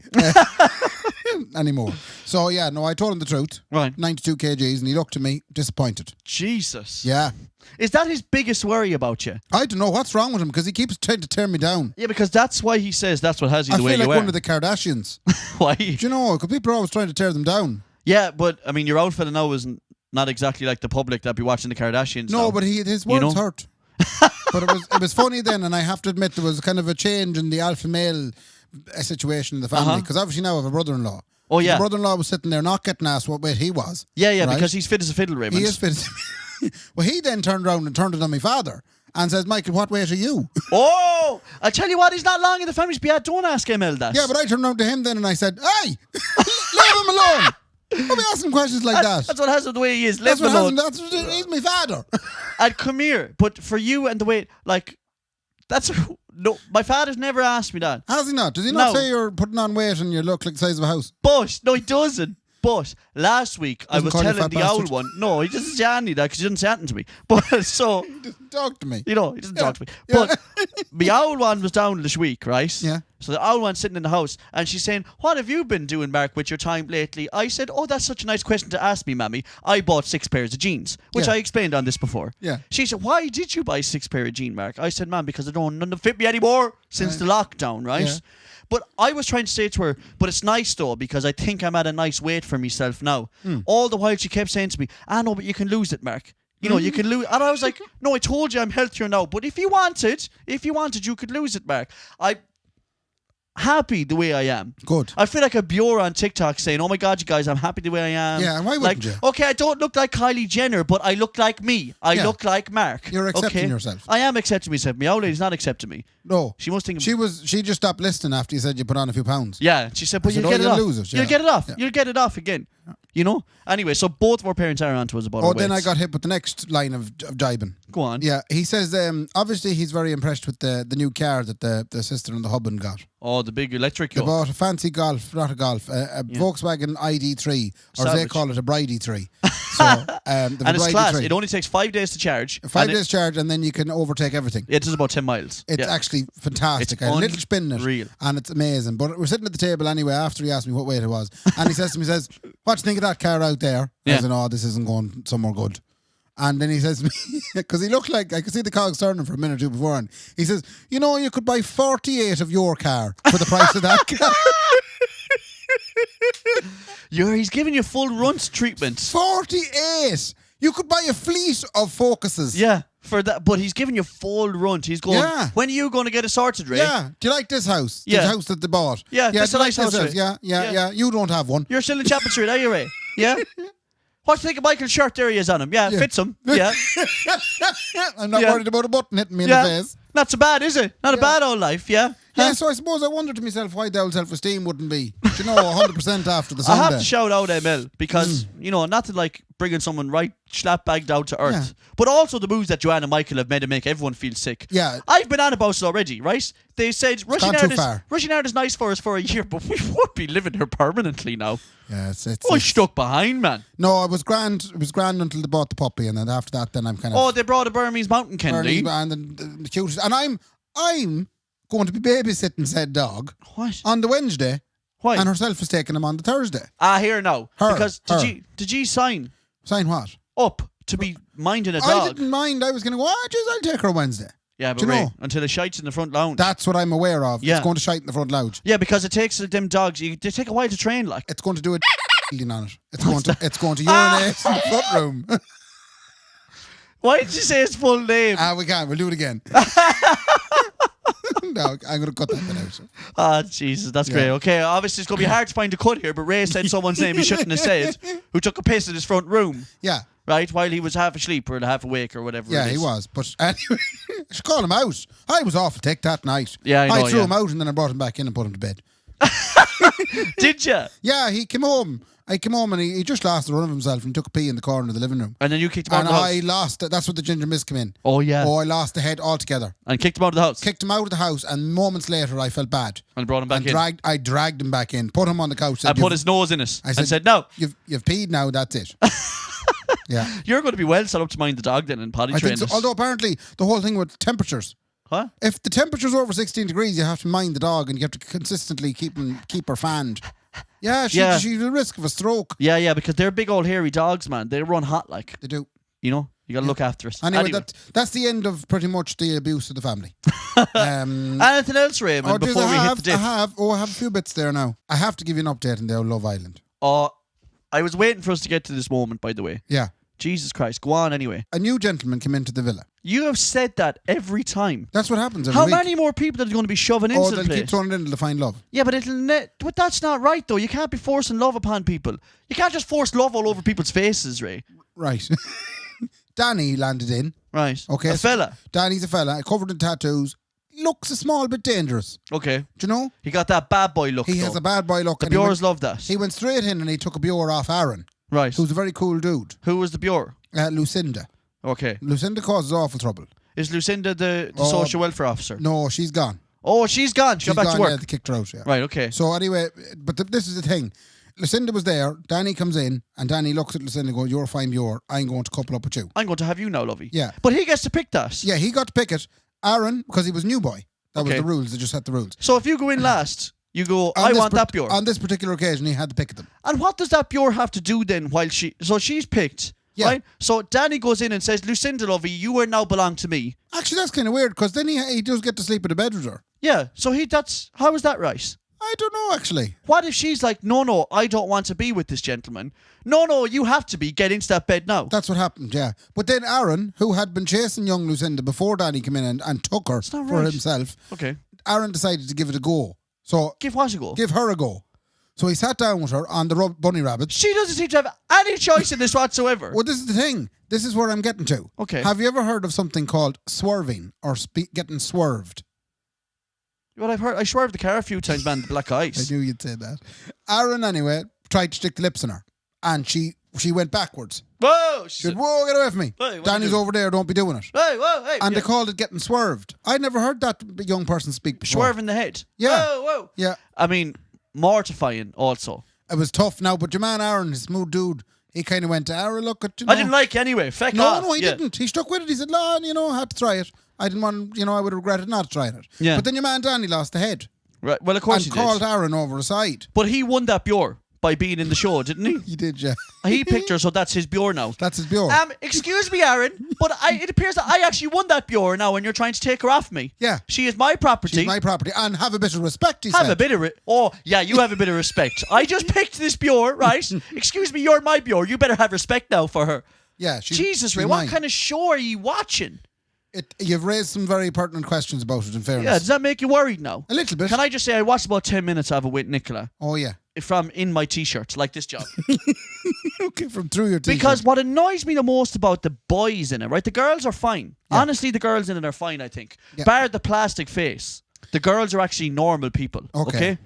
anymore. So yeah, no, I told him the truth. Right. 92 kgs, and he looked at me disappointed. Jesus. Yeah, Is that his biggest worry about you? I don't know what's wrong with him because he keeps trying to tear me down. Yeah, because that's why he says that's what has you I the feel way like you are. one of the Kardashians. Why? Do you know? Because people are always trying to tear them down. Yeah, but I mean, your outfit now isn't not exactly like the public that be watching the Kardashians. No, now. but his words know? hurt. But it was funny then, and I have to admit there was kind of a change in the alpha male situation in the family, because obviously now I have a brother-in-law. Oh, yeah. The brother-in-law was sitting there not getting asked what weight he was. Yeah, right? because he's fit as a fiddle, Raymond. He is fit. Well, he then turned around and turned it on my father and says, Michael, what weight are you? Oh, I tell you what, he's not long in the family. Yeah, don't ask him, that. Yeah, but I turned around to him then and I said, hey, leave him alone. Don't be asking questions like that. That's what has the way he is. That's Leave him alone. he's my father. And come here, but for you and the way, like, that's no. My father's never asked me that. Has he not? Does he not No. say you're putting on weight and you look like the size of a house? But no, he doesn't. But last week I Doesn't was call you telling fat the owl bastard? one. No, he doesn't say any of that because he didn't say anything to me. But so He doesn't talk to me. he doesn't talk to me. Yeah. But the owl one was down this week, right? Yeah. So the owl one's sitting in the house and she's saying, "What have you been doing, Mark, with your time lately?" I said, "Oh, that's such a nice question to ask me, Mammy. I bought 6 pairs of jeans," which Yeah. I explained on this before. Yeah. She said, "Why did you buy 6 pair of jeans, Mark?" I said, "Ma'am, because none of them fit me anymore since the lockdown, right?" Yeah. But I was trying to say to her, but it's nice though, because I think I'm at a nice weight for myself now. Hmm. All the while she kept saying to me, no, but you can lose it, Mark. You know, you can lose. And I was like, no, I told you I'm healthier now. But if you wanted, you could lose it, Mark. I'm happy the way I am. Good. I feel like a Bure on TikTok saying, "Oh my God, you guys, I'm happy the way I am." Yeah, and why like, wouldn't you? Okay, I don't look like Kylie Jenner, but I look like me. I Yeah. look like Mark. You're accepting okay? yourself. I am accepting myself. My old lady's not accepting me. No. She must think She just stopped listening after you said you put on a few pounds. yeah, she said, "But said, you'll "Oh, get it you'll off. lose it, You'll yeah. get it off. Yeah. You'll get it off again." You know? Anyway, so both of our parents are onto us about Oh, our then I weights. got hit with the next line of jibing. Go on. Yeah, he says obviously he's very impressed with the new car that the sister and the husband got. Oh, the big electric They yoke. bought a fancy Golf, not a Golf, a Volkswagen ID3, or as they Savage. call it, a Bridey3. So, And it's class. It only takes 5 days to charge. 5 and days charge, and then you can overtake everything. It does about 10 miles. It's yeah. actually fantastic. It's I had a little spin in unreal. it, and it's amazing. But we're sitting at the table anyway after he asked me what weight it was, and he says to me, "What do you think of that car out there?" Yeah. I said, "Oh, this isn't going somewhere good." And then he says to me, because he looked like I could see the cogs turning for a minute or two before, and he says, "You know, you could buy 48 of your car for the price of that car." He's giving you full runt treatment. 48. You could buy a fleet of Focuses. Yeah, for that. But he's giving you full runt. He's going, Yeah. "When are you going to get it sorted, Ray?" Yeah. Do you like this house? Yeah. The house that they bought. Yeah, Do that's a you nice like this house, Ray. Yeah. Yeah. Yeah. You don't have one. You're still in Chapel Street, are you, Ray? Yeah? What do you think of Michael's shirt there he is on him? Yeah, Yeah. fits him. Yeah. I'm not Yeah. worried about a button hitting me in yeah. the face. Not so bad, is it? Not a bad old life, yeah? Yeah, Huh? so I suppose I wondered to myself why the old self-esteem wouldn't be, 100% after the I Sunday. have to shout out ML because, nothing like bringing someone right slap bag down to earth. Yeah. But also the moves that Joanne and Michael have made to make everyone feel sick. Yeah. I've been on about it already, right? They said rushing gone too far. out is nice for us for a year, but we would be living here permanently now. Yeah, it's Oh, stuck behind, man. No, it was grand. It was grand until they bought the puppy, and then after that, then I'm kind of. Oh, they brought a Burmese mountain Kendy. And the cutest. And I'm going to be babysitting said dog What? on the Wednesday, Why? and herself is taking him on the Thursday. Here now. Her, Because her. did you sign Sign what? up to be minding a I dog? didn't mind. I was going to go, I'll take her Wednesday. Yeah, Do but you Ray, know? until it shites in the front lounge. That's what I'm aware of. Yeah. It's going to shite in the front lounge. Yeah, because it takes them dogs. They take a while to train, like. It's going to do a on it. It's going to urinate in the front room. Why did you say his full name? We can't. We'll do it again. No, I'm going to cut that bit out. Ah, Jesus, that's great. Okay, obviously it's going to be hard to find a cut here, but Ray said someone's name he shouldn't have said, who took a piss in his front room, Yeah. right, while he was half asleep or half awake or whatever. Yeah, it he is. was. But anyway, I should call him out. I was awful tick that night. Yeah, I know, threw yeah. him out and then I brought him back in and put him to bed. Did you? Yeah, he came home. I came home and he just lost the run of himself and took a pee in the corner of the living room. And then you kicked him out And of the I house. lost it. That's what the ginger mist came in. Oh, yeah. Oh, I lost the head altogether. And kicked him out of the house. Kicked him out of the house and moments later I felt bad. And brought him back And in. I dragged him back in, put him on the couch. Said, And put his nose in it. I And said, no, You've peed now, that's it. Yeah. you're going to be well set up to mind the dog then and potty I train think so. it. Although apparently the whole thing with temperatures. Huh? If the temperature's over 16 degrees, you have to mind the dog and you have to consistently keep her fanned. Yeah, Yeah. she's at risk of a stroke. Yeah, because they're big old hairy dogs, man. They run hot like. They do. You know? You got to look after us. Anyway, that's the end of pretty much the abuse of the family. Anything else, Raymond, before we hit the dip? I have a few bits there now. I have to give you an update on the old Love Island. I was waiting for us to get to this moment, by the way. Yeah. Jesus Christ. Go on anyway. A new gentleman came into the villa. You have said that every time. That's what happens every How week. many more people are going to be shoving into the they'll place? keep throwing it in to find love. Yeah, but but that's not right though. You can't be forcing love upon people. You can't just force love all over people's faces, Ray. Right. Danny landed in. Right. Okay. A fella. Danny's a fella, covered in tattoos. Looks a small bit dangerous. Okay. Do you know? He got that bad boy look. He has a bad boy look. The Bures love that. He went straight in and he took a Bure off Aaron. Right. Who's a very cool dude. Who was the Bure? Lucinda. Okay. Lucinda causes awful trouble. Is Lucinda the social welfare officer? No, she's gone. Oh, she's gone. She got back to work. Yeah, they kicked her out. Yeah. Right. Okay. So anyway, but this is the thing. Lucinda was there. Danny comes in, and Danny looks at Lucinda and goes, "You're fine, Bure. I'm going to couple up with you." I'm going to have you now, lovey. Yeah. But he gets to pick that. Yeah, he got to pick it. Aaron, because he was new boy. That was the rules. They just set the rules. So if you go in last, you go, I want that Bure. On this particular occasion, he had to pick them. And what does that Bure have to do then while she's picked? Yeah. Right? So Danny goes in and says, Lucinda, lovey, you are now belong to me. Actually, that's kind of weird, because then he does get to sleep in a bed with her. Yeah. So how is that right? I don't know, actually. What if she's like, no, I don't want to be with this gentleman. No, you have to be. Get into that bed now. That's what happened, yeah. But then Aaron, who had been chasing young Lucinda before Danny came in and took her for himself, okay. Aaron decided to give it a go. So Give what a go? Give her a go. So he sat down with her on the bunny rabbits. She doesn't seem to have any choice in this whatsoever. Well, this is the thing. This is where I'm getting to. Okay. Have you ever heard of something called swerving or getting swerved? Well, I've heard. I swerved the car a few times, man. The black eyes. I knew you'd say that. Aaron, anyway, tried to stick the lips in her. And she went backwards. Whoa! She said, whoa, get away from me. Hey, Danny's over there, don't be doing it. Hey, whoa, hey. And they called it getting swerved. I'd never heard that young person speak before. Swerving the head. Yeah. Whoa. Yeah. I mean, mortifying also. It was tough now, but your man Aaron, his smooth dude, he kind of went to Aaron, look at, I didn't like it anyway. Feck off. No, he didn't. He stuck with it. He said, I had to try it. I didn't want, I would have regretted not trying it. Yeah. But then your man Danny lost the head. Right. Well, of course and he did. called Aaron over aside. But he won that Bure by being in the show, didn't he? He did, yeah. He picked her, so that's his Bure now. That's his Bure. Excuse me, Aaron, but it appears that I actually won that Bure now, and you're trying to take her off me. Yeah. She is my property. She's my property. And have a bit of respect, he Have said. a bit of you have a bit of respect. I just picked this Bure, right? Excuse me, you're my Bure. You better have respect now for her. Yeah. Jesus, Ray, what kind of show are you watching? You've raised some very pertinent questions about it, in fairness. Yeah, does that make you worried now? A little bit. Can I just say I watched about 10 minutes of it with Nicola. Oh, yeah. From in my t-shirt, like this job. Okay, from through your t-shirt. Because what annoys me the most about the boys in it, right? The girls are fine. Yeah. Honestly, the girls in it are fine, I think. Yeah. Bar the plastic face. The girls are actually normal people. Okay?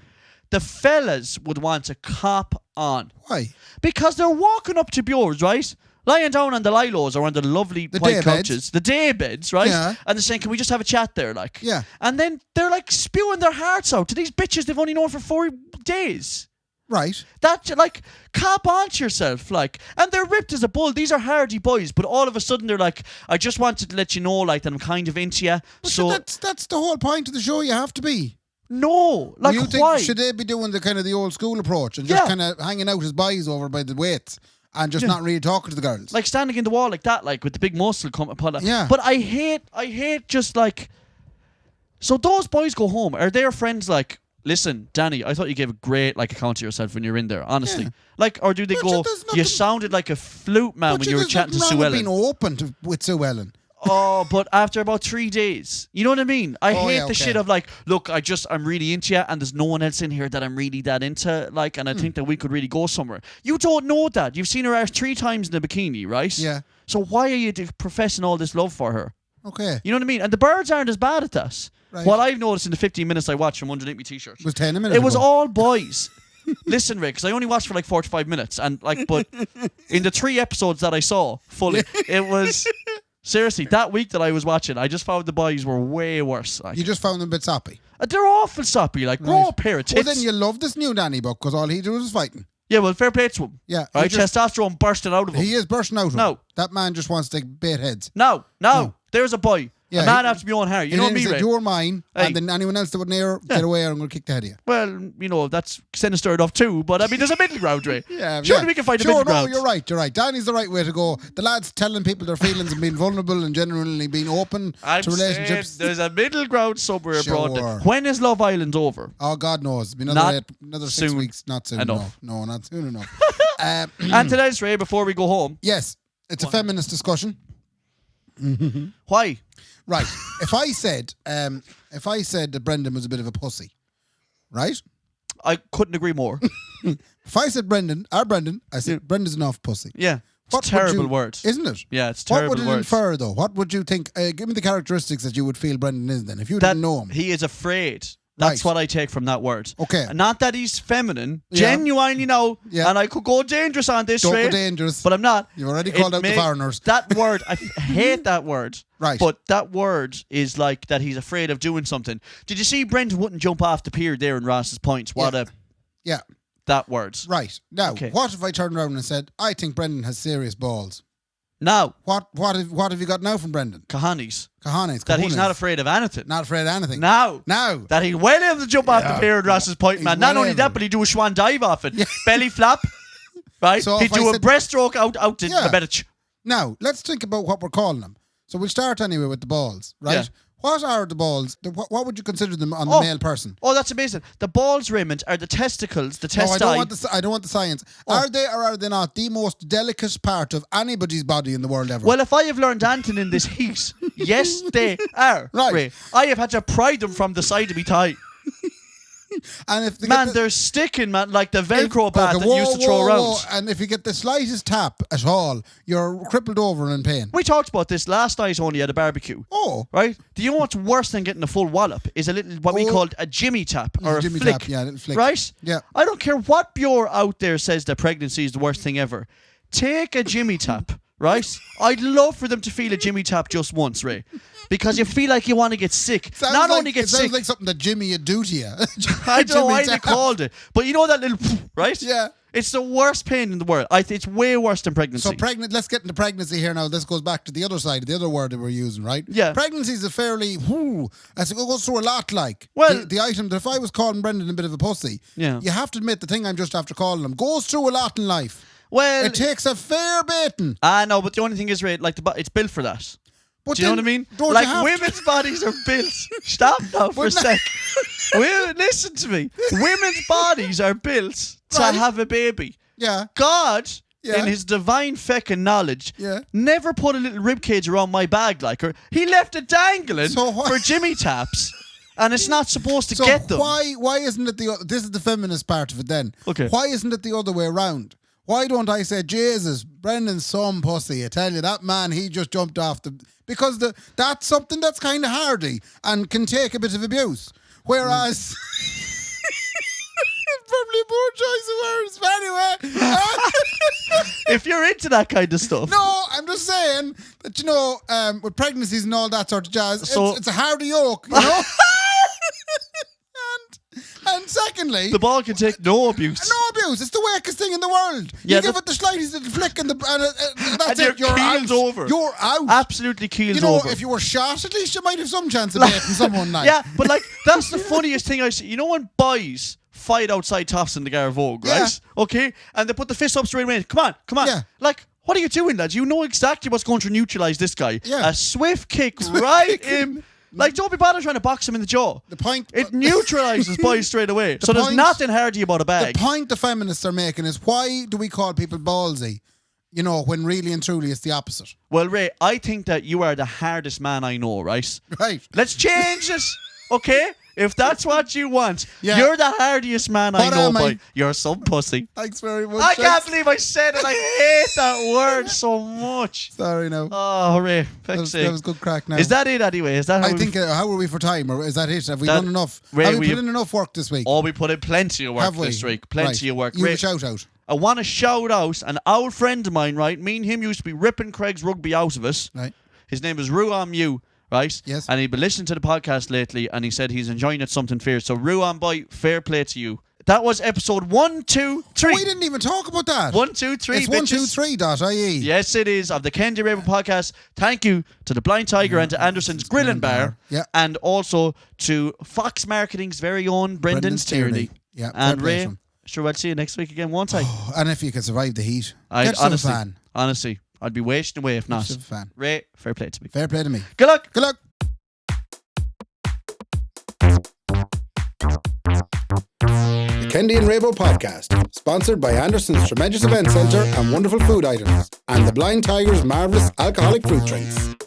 The fellas would want to cop on. Why? Because they're walking up to Bures, right? Lying down on the lilos or on the lovely white couches, the day beds, right? Yeah. And they're saying, can we just have a chat there, like? Yeah. And then they're like spewing their hearts out to these bitches they've only known for 4 days. Right. That, like, cop on to yourself, like. And they're ripped as a bull. These are hardy boys, but all of a sudden they're like, I just wanted to let you know, like, that I'm kind of into you. Well, so that's the whole point of the show. You have to be. No, like, you think, why? Should they be doing the kind of the old school approach and just kind of hanging out as boys over by the weights and just not really talking to the girls? Like standing in the wall like that, like with the big muscle coming upon it. Yeah. But I hate just like. So those boys go home. Are their friends like, listen, Danny, I thought you gave a great account of yourself when you're in there, honestly. Yeah. Like, or do they go, you sounded like a flute man when you were chatting to Sue Ellen. Being open with Sue Ellen. Oh, but after about 3 days. You know what I mean? I hate the shit of like, look, I'm really into you and there's no one else in here that I'm really that into, like, and I think that we could really go somewhere. You don't know that. You've seen her out 3 times in a bikini, right? Yeah. So why are you professing all this love for her? Okay. You know what I mean? And the birds aren't as bad at that. Right. What I've noticed in the 15 minutes I watched from underneath my t-shirt. It was 10 minutes. It was all boys. Listen, Rick, because I only watched for like 45 minutes. And but in the 3 episodes that I saw fully, it was... Seriously, that week that I was watching, I just found the boys were way worse. Like. You just found them a bit soppy? They're awful soppy, like raw pair of tits. Well, then you love this new Danny book because all he do is fighting. Yeah, well, fair play to him. Yeah. Right, testosterone bursting out of him. He is bursting out of him. No. That man just wants to bait heads. No. There's a boy. Yeah, a man after my own hair. You know me, Ray. You're mine, and then anyone else that would near get away, I'm going to kick the head of you. Well, that's sinister enough too, but I mean, there's a middle ground, Ray. Yeah, surely we can find a middle ground. You're right. Danny's the right way to go. The lads telling people their feelings and being vulnerable and genuinely being open to relationships. There's a middle ground somewhere abroad. When is Love Island over? Oh, God knows. It'll be another 6 weeks. Not soon enough. No, not soon enough. And to this, Ray, before we go home. Yes. It's a feminist discussion. Why? Right. If I said that Brendan was a bit of a pussy, right? I couldn't agree more. If I said Brendan, I said Brendan's an off pussy. Yeah. What It's would terrible you- word. Isn't it? Yeah, it's terrible What would it words. infer, though? What would you think? Give me the characteristics that you would feel Brendan is then, if you That didn't know him. he is afraid. That's Right. what I take from that word. Okay. Not that he's feminine. Yeah. Genuinely, no. Yeah. And I could go dangerous on this, Don't go Ray, dangerous. but I'm not. You've already called out the foreigners. That word, I hate that word. Right. But that word is like that he's afraid of doing something. Did you see Brendan wouldn't jump off the pier there in Ross's Point? Yeah. That word. Right. Now, Okay. what if I turned around and said, I think Brendan has serious balls? Now, What have you got now from Brendan? Cojones. Cojones. That he's cojones. not afraid of anything. Not afraid of anything. Now. Now. That he's well able to jump off the Yeah. pier in Ross's Point, He's man. Not well only that, able. but he'd do a swan dive off it. Belly flap. Right? So he'd if I do a said- breaststroke out to Yeah. the better. Now, let's think about what we're calling them. So we'll start anyway with the balls, right? Yeah. What are the balls? What would you consider them on the male person? Oh, that's amazing. The balls, Raymond, are the testicles, the No, testi. I don't want the science. Are they or are they not the most delicate part of anybody's body in the world ever? Well, if I have learned anything in this heat, yes, they are. Right. Ray. I have had to pry them from the side of my thigh. and if they Man, get the, they're sticking, man, like the Velcro bat okay, that you used to throw around. and if you get the slightest tap at all, you're crippled over and in pain. We talked about this last night only at a barbecue. Oh, Right? Do you know what's worse than getting a full wallop? Is a little, what we Oh. called a jimmy tap or a Jimmy flick. tap, yeah, a little flick. Right? Yeah. I don't care what Bure out there says that pregnancy is the worst thing ever. Take a jimmy tap, right? I'd love for them to feel a jimmy tap just once, Ray. Because you feel like you want to get sick. Sounds Not like, only get it sounds sick. like something that Jimmy would do to you. I don't know why Jimmy they tap. called it. But you know that little, right? Yeah. It's the worst pain in the world. It's way worse than pregnancy. So let's get into pregnancy here now. This goes back to the other side, the other word that we're using, right? Yeah. Pregnancy is a fairly, it goes through a lot like. Well- the item that if I was calling Brendan a bit of a pussy, Yeah. you have to admit the thing I'm just after calling him goes through a lot in life. Well, It takes a fair baiting. I know, but the only thing is, Ray, like it's built for that. But Do you know what I then mean? don't you Like have to- women's bodies are built. Stop now for a sec. Listen to me. Women's bodies are built to Right. have a baby. Yeah. God, Yeah. in his divine feckin' knowledge, Yeah. never put a little rib cage around my bag like her. He left it dangling So why- for Jimmy taps, and it's not supposed to So get them. why isn't it this is the feminist part of it then? Okay. Why isn't it the other way around? Why don't I say, Jesus, Brendan's some pussy? I tell you, that man, he just jumped off the... Because that's something that's kind of hardy and can take a bit of abuse. Whereas... Probably a poor choice of words, but anyway. If you're into that kind of stuff. No, I'm just saying that, with pregnancies and all that sort of jazz, So- it's a hardy yoke, you know? and secondly... The ball can take no abuse. No abuse. It's the weakest thing in the world. Yeah, You give it the slightest little flick and that's And it. you're keeled out. over. You're out. Absolutely keels You know, over. if you were shot, at least you might have some chance of dating someone nice. Yeah, but like that's the funniest thing I see. You know when boys fight outside Toffs in the Gar Vogue, right? Yeah. Okay, and they put the fist up straight away. Come on. Yeah. Like, what are you doing, lads? You know exactly what's going to neutralize this guy. Yeah. A swift kick right in. Like, don't be bothered trying to box him in the jaw. The point... It neutralizes boys straight away. So there's point- nothing hardy about a bag. The point the feminists are making is why do we call people ballsy? You know, when really and truly it's the opposite. Well, Ray, I think that you are the hardest man I know, right? Right. Let's change it, okay? If that's what you want, Yeah. you're the hardiest man I What know, am I? boy. You're some pussy. Thanks very much. I can't Thanks. believe I said it. I hate that word so much. Sorry, no. Oh, Ray, that, fuck's was, sake. that was good crack now. Is that it anyway? Is that how I we- think, how are we for time? Or is that it? Have we That- done enough? Ray, have we we put in enough work this week? Oh, we put in plenty of work Have we? this week. Plenty Right. of work. You Ray, a shout out. I want to shout out an old friend of mine, right? Me and him used to be ripping Craig's rugby out of us. Right. His name is Ruan Mew, right? Yes. And he'd been listening to the podcast lately and he said he's enjoying it something fierce. So, Ruan, boy, fair play to you. That was episode 1, 2, 3. We didn't even talk about that. 1, 2, 3. It's bitches. 123.ie. Yes, it is, of the Kendy Raybo podcast. Thank you to the Blind Tiger and to Anderson's Grill and Bar. Yeah. And also to Fox Marketing's very own Brendan's Tyranny. Yeah, And fair play Ray, to him. sure, I'll see you next week again, won't I? And if you can survive the heat, I'd get yourself honestly, a fan. honestly, I'd be wasting away if not. Get yourself a fan. Ray, fair play to me. Fair play to me. Good luck. Good luck. Kendy and Raybo podcast, sponsored by Anderson's Tremendous Event Centre and Wonderful Food Items, and the Blind Tiger's marvellous alcoholic fruit drinks.